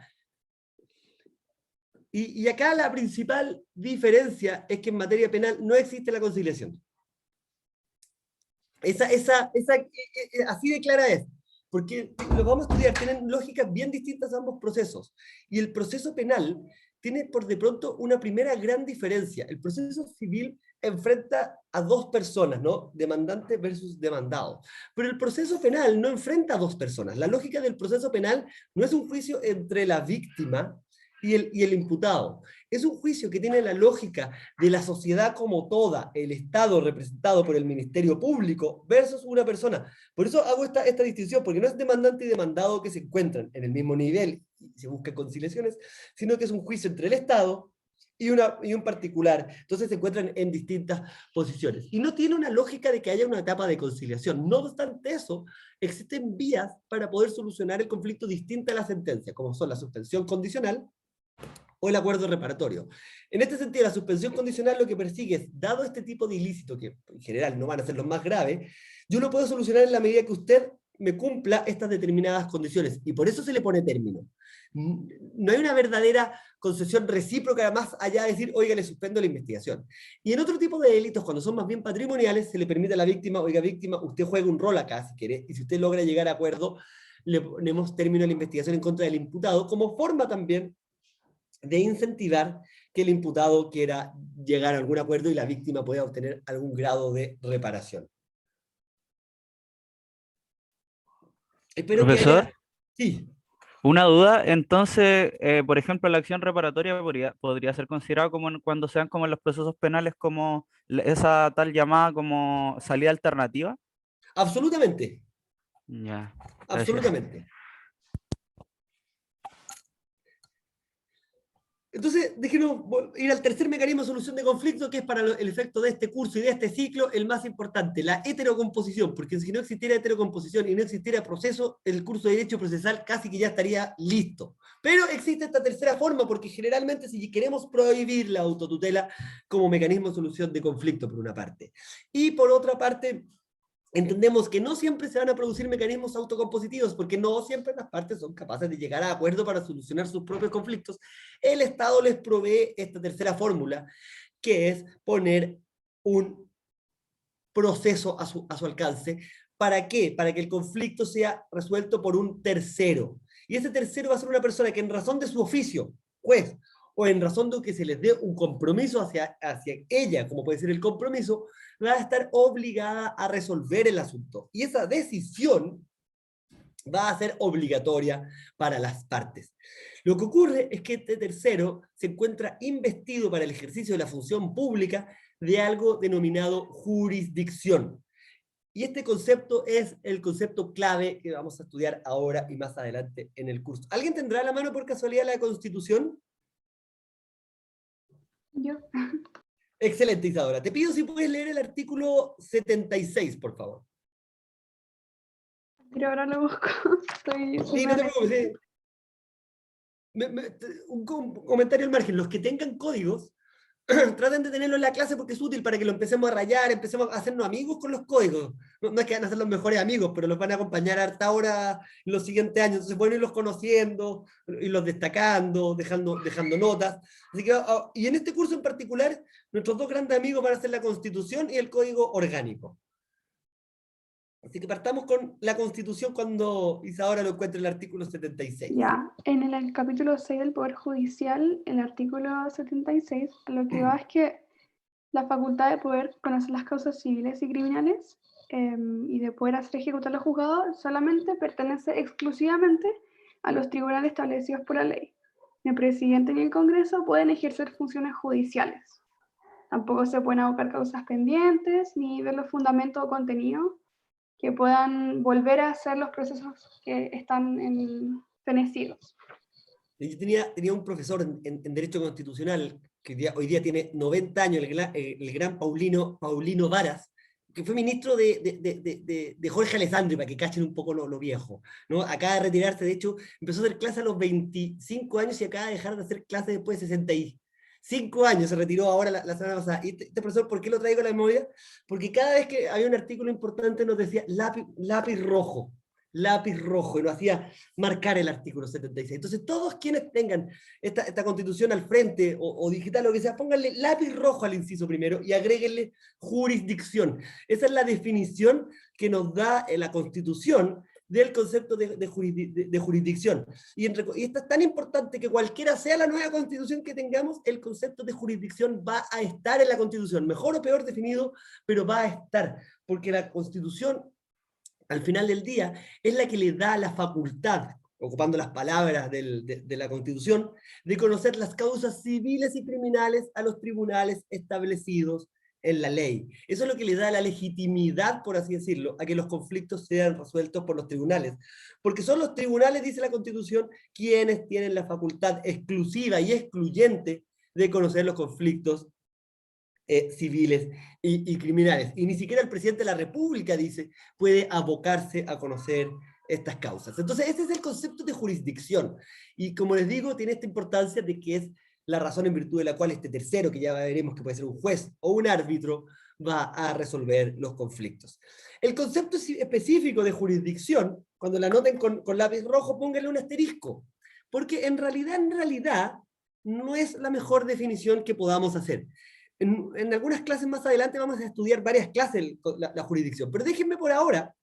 Y acá la principal diferencia es que en materia penal no existe la conciliación. Así de clara es. Porque lo vamos a estudiar, tienen lógicas bien distintas ambos procesos. Y el proceso penal tiene por de pronto una primera gran diferencia. El proceso civil enfrenta a dos personas, ¿no? Demandante versus demandado. Pero el proceso penal no enfrenta a dos personas. La lógica del proceso penal no es un juicio entre la víctima y el imputado. Es un juicio que tiene la lógica de la sociedad como toda, el Estado representado por el Ministerio Público versus una persona. Por eso hago esta distinción, porque no es demandante y demandado que se encuentran en el mismo nivel y se buscan conciliaciones, sino que es un juicio entre el Estado y un particular. Entonces se encuentran en distintas posiciones. Y no tiene una lógica de que haya una etapa de conciliación. No obstante eso, existen vías para poder solucionar el conflicto distinta a la sentencia, como son la suspensión condicional o el acuerdo reparatorio. En este sentido, la suspensión condicional lo que persigue es, dado este tipo de ilícito, que en general no van a ser los más graves, yo lo puedo solucionar en la medida que usted me cumpla estas determinadas condiciones, y por eso se le pone término. No hay una verdadera concesión recíproca más allá de decir, oiga, le suspendo la investigación. Y en otro tipo de delitos, cuando son más bien patrimoniales, se le permite a la víctima, oiga, víctima, usted juega un rol acá, si quiere, y si usted logra llegar a acuerdo, le ponemos término a la investigación en contra del imputado, como forma también de incentivar que el imputado quiera llegar a algún acuerdo y la víctima pueda obtener algún grado de reparación. Espero Profesor, Sí. una duda, entonces, por ejemplo, la acción reparatoria podría ser considerada como cuando sean como en los procesos penales como esa tal llamada como salida alternativa. Absolutamente. Ya, gracias. Absolutamente. Entonces, déjenos ir al tercer mecanismo de solución de conflicto, que es para el efecto de este curso y de este ciclo el más importante, la heterocomposición, porque si no existiera heterocomposición y no existiera proceso, el curso de Derecho Procesal casi que ya estaría listo. Pero existe esta tercera forma, porque generalmente si queremos prohibir la autotutela como mecanismo de solución de conflicto, por una parte, y por otra parte, entendemos que no siempre se van a producir mecanismos autocompositivos, porque no siempre las partes son capaces de llegar a acuerdo para solucionar sus propios conflictos. El Estado les provee esta tercera fórmula, que es poner un proceso a su alcance. ¿Para qué? Para que el conflicto sea resuelto por un tercero. Y ese tercero va a ser una persona que en razón de su oficio, juez, o en razón de que se les dé un compromiso hacia ella, como puede ser el compromiso, va a estar obligada a resolver el asunto. Y esa decisión va a ser obligatoria para las partes. Lo que ocurre es que este tercero se encuentra investido para el ejercicio de la función pública de algo denominado jurisdicción. Y este concepto es el concepto clave que vamos a estudiar ahora y más adelante en el curso. ¿Alguien tendrá a la mano por casualidad la Constitución? Yo. Excelente, Isadora. Te pido si puedes leer el artículo 76, por favor. Pero ahora lo busco. Sí, no te preocupes. Un comentario al margen. Los que tengan códigos, traten de tenerlo en la clase porque es útil para que lo empecemos a rayar, empecemos a hacernos amigos con los códigos. No es que van a ser los mejores amigos, pero los van a acompañar harta hora en los siguientes años. Entonces pueden irlos conociendo, irlos destacando, dejando notas. Así que, y en este curso en particular, nuestros dos grandes amigos van a ser la Constitución y el Código Orgánico. Así que partamos con la Constitución cuando Isadora lo encuentra en el artículo 76. Ya, en el capítulo 6 del Poder Judicial, el artículo 76, lo que va es que la facultad de poder conocer las causas civiles y criminales y de poder hacer ejecutar los juzgados solamente pertenece exclusivamente a los tribunales establecidos por la ley. Ni el presidente ni el Congreso pueden ejercer funciones judiciales. Tampoco se pueden abocar causas pendientes ni ver los fundamentos o contenidos que puedan volver a hacer los procesos que están fenecidos. Yo tenía un profesor en Derecho Constitucional, que hoy día tiene 90 años, el gran Paulino Varas, que fue ministro de Jorge Alessandri, para que cachen un poco lo viejo, ¿no? Acaba de retirarse, de hecho, empezó a hacer clases a los 25 años y acaba de dejar de hacer clases después de 65 años, se retiró ahora la semana pasada. Y este profesor, ¿por qué lo traigo a la memoria? Porque cada vez que había un artículo importante nos decía lápiz rojo, y nos hacía marcar el artículo 76. Entonces todos quienes tengan esta Constitución al frente, o digital, o lo que sea, pónganle lápiz rojo al inciso primero y agréguenle jurisdicción. Esa es la definición que nos da la Constitución del concepto de jurisdicción. Y esto es tan importante que cualquiera sea la nueva Constitución que tengamos, el concepto de jurisdicción va a estar en la Constitución, mejor o peor definido, pero va a estar, porque la Constitución, al final del día, es la que le da la facultad, ocupando las palabras de la Constitución, de conocer las causas civiles y criminales a los tribunales establecidos en la ley. Eso es lo que le da la legitimidad, por así decirlo, a que los conflictos sean resueltos por los tribunales. Porque son los tribunales, dice la Constitución, quienes tienen la facultad exclusiva y excluyente de conocer los conflictos civiles y criminales. Y ni siquiera el presidente de la República, dice, puede abocarse a conocer estas causas. Entonces, ese es el concepto de jurisdicción. Y como les digo, tiene esta importancia de que es la razón en virtud de la cual este tercero, que ya veremos que puede ser un juez o un árbitro, va a resolver los conflictos. El concepto específico de jurisdicción, cuando la anoten con lápiz rojo, pónganle un asterisco, porque en realidad, no es la mejor definición que podamos hacer. En algunas clases más adelante vamos a estudiar varias clases la jurisdicción, pero déjenme por ahora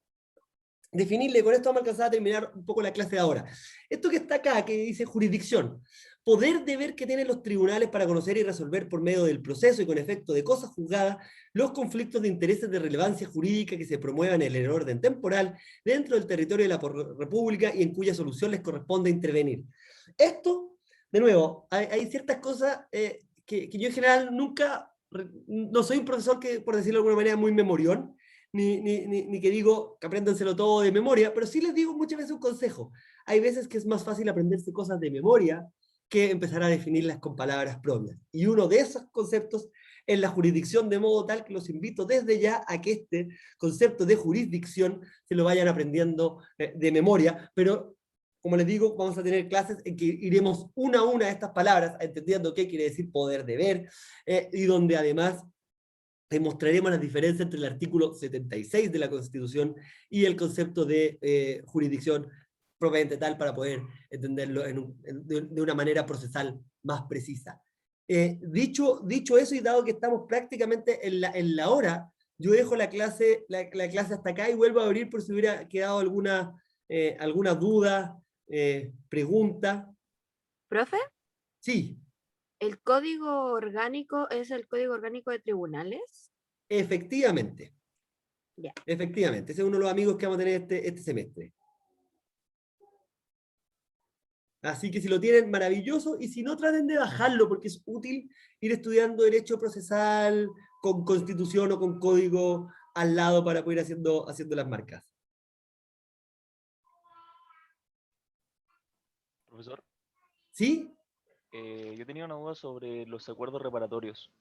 definirle, con esto vamos a alcanzar a terminar un poco la clase de ahora. Esto que está acá, que dice jurisdicción, poder deber que tienen los tribunales para conocer y resolver por medio del proceso y con efecto de cosas juzgadas los conflictos de intereses de relevancia jurídica que se promuevan en el orden temporal dentro del territorio de la República y en cuya solución les corresponde intervenir. Esto, de nuevo, hay ciertas cosas que yo en general no soy un profesor que, por decirlo de alguna manera, muy memorión, ni que digo que apréndanselo todo de memoria, pero sí les digo muchas veces un consejo. Hay veces que es más fácil aprenderse cosas de memoria que empezar a definirlas con palabras propias. Y uno de esos conceptos es la jurisdicción, de modo tal que los invito desde ya a que este concepto de jurisdicción se lo vayan aprendiendo de memoria, pero como les digo, vamos a tener clases en que iremos una a una de estas palabras, entendiendo qué quiere decir poder deber, y donde además demostraremos las diferencias entre el artículo 76 de la Constitución y el concepto de jurisdicción propiamente tal, para poder entenderlo de una manera procesal más precisa. Dicho eso, y dado que estamos prácticamente en la hora, yo dejo la clase hasta acá y vuelvo a abrir por si hubiera quedado alguna duda, pregunta. ¿Profe? Sí. ¿El código orgánico es el código orgánico de tribunales? Efectivamente. Ya. Efectivamente, ese es uno de los amigos que vamos a tener este semestre. Así que si lo tienen, maravilloso, y si no, traten de bajarlo, porque es útil ir estudiando derecho procesal con constitución o con código al lado para poder ir haciendo las marcas. Profesor. ¿Sí? Yo tenía una duda sobre los acuerdos reparatorios.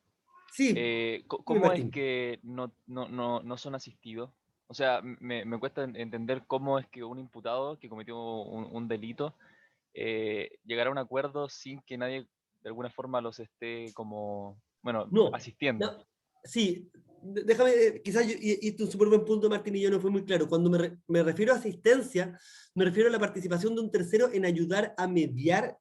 Sí. ¿Cómo es que no son asistidos? O sea, me cuesta entender cómo es que un imputado que cometió un delito llegar a un acuerdo sin que nadie de alguna forma los esté asistiendo. No, sí, déjame, quizás, y esto es un súper buen punto, Martín, y yo no fue muy claro. Cuando me refiero a asistencia, me refiero a la participación de un tercero en ayudar a mediar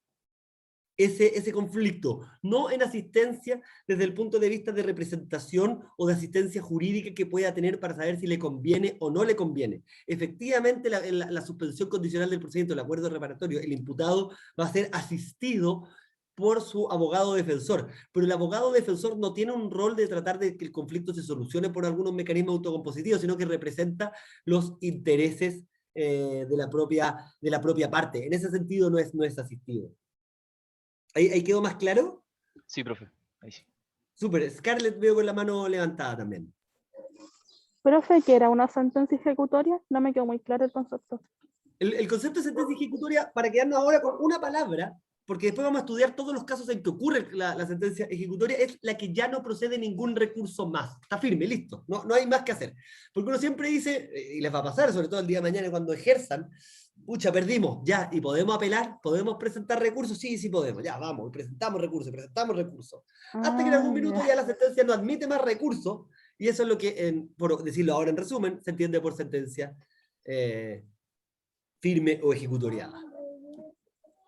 ese conflicto, no en asistencia desde el punto de vista de representación o de asistencia jurídica que pueda tener para saber si le conviene o no le conviene. Efectivamente, la suspensión condicional del procedimiento, el acuerdo reparatorio, el imputado va a ser asistido por su abogado defensor, pero el abogado defensor no tiene un rol de tratar de que el conflicto se solucione por algunos mecanismos autocompositivos, sino que representa los intereses de la propia parte. En ese sentido no es asistido. ¿Ahí quedó más claro? Sí, profe. Ahí sí. Súper. Scarlett veo con la mano levantada también. Profe, ¿que era una sentencia ejecutoria? No me quedó muy claro el concepto. El concepto de sentencia ejecutoria, para quedarnos ahora con una palabra, porque después vamos a estudiar todos los casos en que ocurre la sentencia ejecutoria, es la que ya no procede ningún recurso más. Está firme, listo. No hay más que hacer. Porque uno siempre dice, y les va a pasar, sobre todo el día de mañana cuando ejerzan, pucha, perdimos, ya, ¿y podemos apelar? ¿Podemos presentar recursos? Sí, sí podemos, ya, vamos, presentamos recursos. Hasta que en algún minuto ya la sentencia no admite más recursos, y eso es lo que, por decirlo ahora en resumen, se entiende por sentencia firme o ejecutoriada.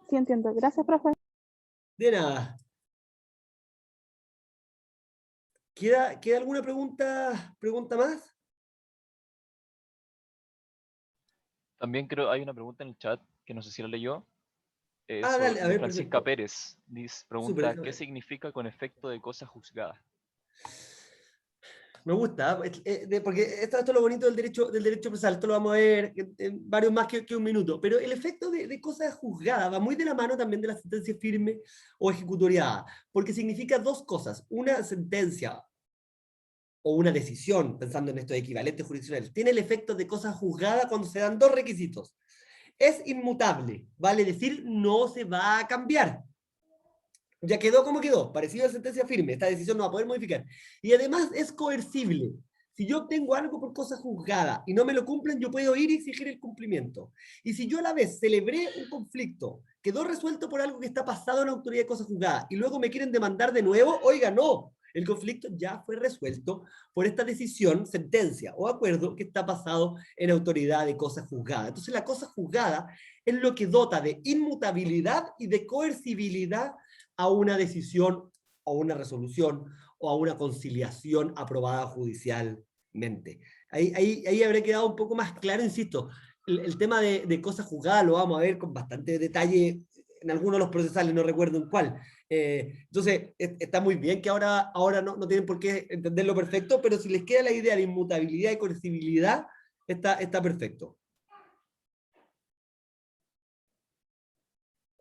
Sí, entiendo. Gracias, profe. De nada. ¿Queda alguna pregunta más? También creo hay una pregunta en el chat que no sé si la leyó. Dale, a ver, Francisca perfecto. Pérez pregunta, Súper, ¿qué súper. significa con efecto de cosa juzgada? Me gusta, porque esto es lo bonito del derecho procesal, esto lo vamos a ver en varios más que un minuto, pero el efecto de cosa juzgada va muy de la mano también de la sentencia firme o ejecutoriada, porque significa dos cosas: una sentencia o una decisión, pensando en estos equivalentes jurisdiccionales, tiene el efecto de cosa juzgada cuando se dan dos requisitos. Es inmutable, vale decir, no se va a cambiar. Ya quedó como quedó, parecido a la sentencia firme, esta decisión no va a poder modificar. Y además es coercible. Si yo obtengo algo por cosa juzgada y no me lo cumplen, yo puedo ir y exigir el cumplimiento. Y si yo a la vez celebré un conflicto, quedó resuelto por algo que está pasado en la autoridad de cosa juzgada, y luego me quieren demandar de nuevo, oiga, no, el conflicto ya fue resuelto por esta decisión, sentencia o acuerdo que está pasado en autoridad de cosa juzgada. Entonces la cosa juzgada es lo que dota de inmutabilidad y de coercibilidad a una decisión o una resolución o a una conciliación aprobada judicialmente. Ahí habrá quedado un poco más claro, insisto, el tema de cosa juzgada lo vamos a ver con bastante detalle en algunos de los procesales, no recuerdo en cuál. Entonces, está muy bien que ahora no tienen por qué entenderlo perfecto, pero si les queda la idea de inmutabilidad y coercibilidad, está perfecto.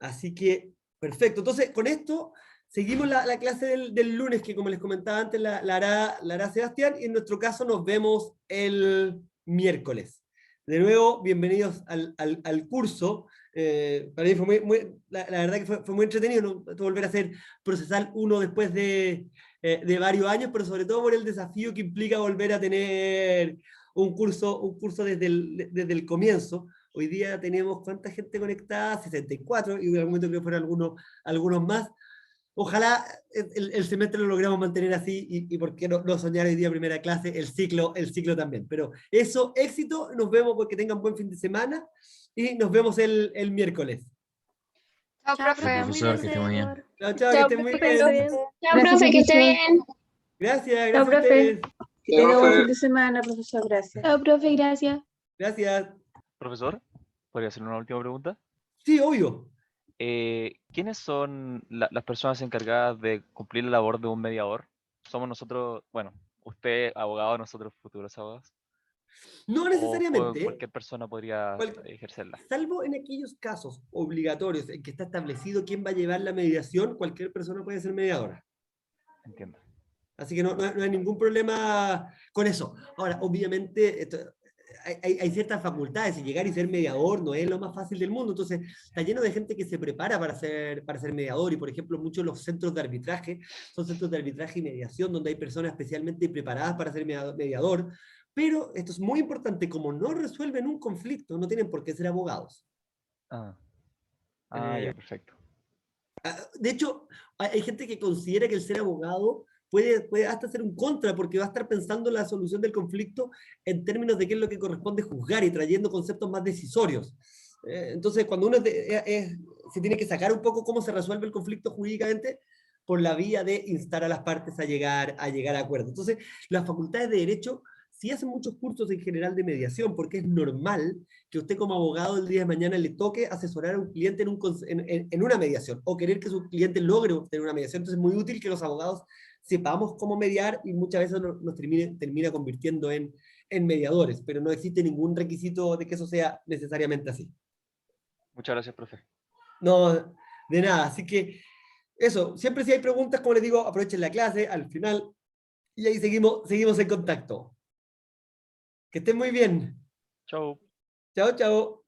Así que, perfecto. Entonces, con esto seguimos la clase del lunes, que como les comentaba antes, la hará Sebastián, y en nuestro caso nos vemos el miércoles. De nuevo, bienvenidos al curso. Para mí fue la verdad que fue muy entretenido, ¿no? Volver a hacer procesal 1 después de varios años, pero sobre todo por el desafío que implica volver a tener un curso desde el comienzo. Hoy día tenemos, ¿cuánta gente conectada? 64, y en algún momento creo que fueron algunos más. Ojalá el semestre lo logramos mantener así, y por qué no soñar hoy día primera clase, el ciclo también. Pero eso, éxito, nos vemos, porque tengan buen fin de semana, y nos vemos el miércoles. Chao, profe. Profesor, que esté muy bien. Chao, que estén muy bien. Chao, profe, que esté bien. Gracias Chao, a profe. ustedes. Que tenga buen fin de semana, profesor. Gracias. Chao, profe, gracias. Gracias. Profesor, ¿podría hacer una última pregunta? Sí, obvio. ¿Quiénes son las personas encargadas de cumplir la labor de un mediador? ¿Somos nosotros, bueno, usted abogado, nosotros futuros abogados? No necesariamente. Cualquier persona podría ejercerla. Salvo en aquellos casos obligatorios en que está establecido quién va a llevar la mediación, cualquier persona puede ser mediadora. Entiendo. Así que no hay ningún problema con eso. Ahora, obviamente, hay ciertas facultades, y llegar y ser mediador no es lo más fácil del mundo. Entonces, está lleno de gente que se prepara para ser mediador, y por ejemplo, muchos de los centros de arbitraje son centros de arbitraje y mediación, donde hay personas especialmente preparadas para ser mediador. Pero esto es muy importante: como no resuelven un conflicto, no tienen por qué ser abogados. Ya, perfecto. De hecho, hay gente que considera que el ser abogado puede hasta ser un contra, porque va a estar pensando en la solución del conflicto en términos de qué es lo que corresponde juzgar, y trayendo conceptos más decisorios. Entonces, cuando uno se tiene que sacar un poco cómo se resuelve el conflicto jurídicamente por la vía de instar a las partes a llegar a acuerdos. Entonces, las facultades de Derecho sí hacen muchos cursos en general de mediación, porque es normal que usted como abogado el día de mañana le toque asesorar a un cliente en una mediación, o querer que su cliente logre obtener una mediación. Entonces es muy útil que los abogados sepamos cómo mediar, y muchas veces nos termina convirtiendo en mediadores, pero no existe ningún requisito de que eso sea necesariamente así. Muchas gracias, profe. No, de nada. Así que eso, siempre si hay preguntas, como les digo, aprovechen la clase al final, y ahí seguimos en contacto. Que estén muy bien. Chau. Chao, chao.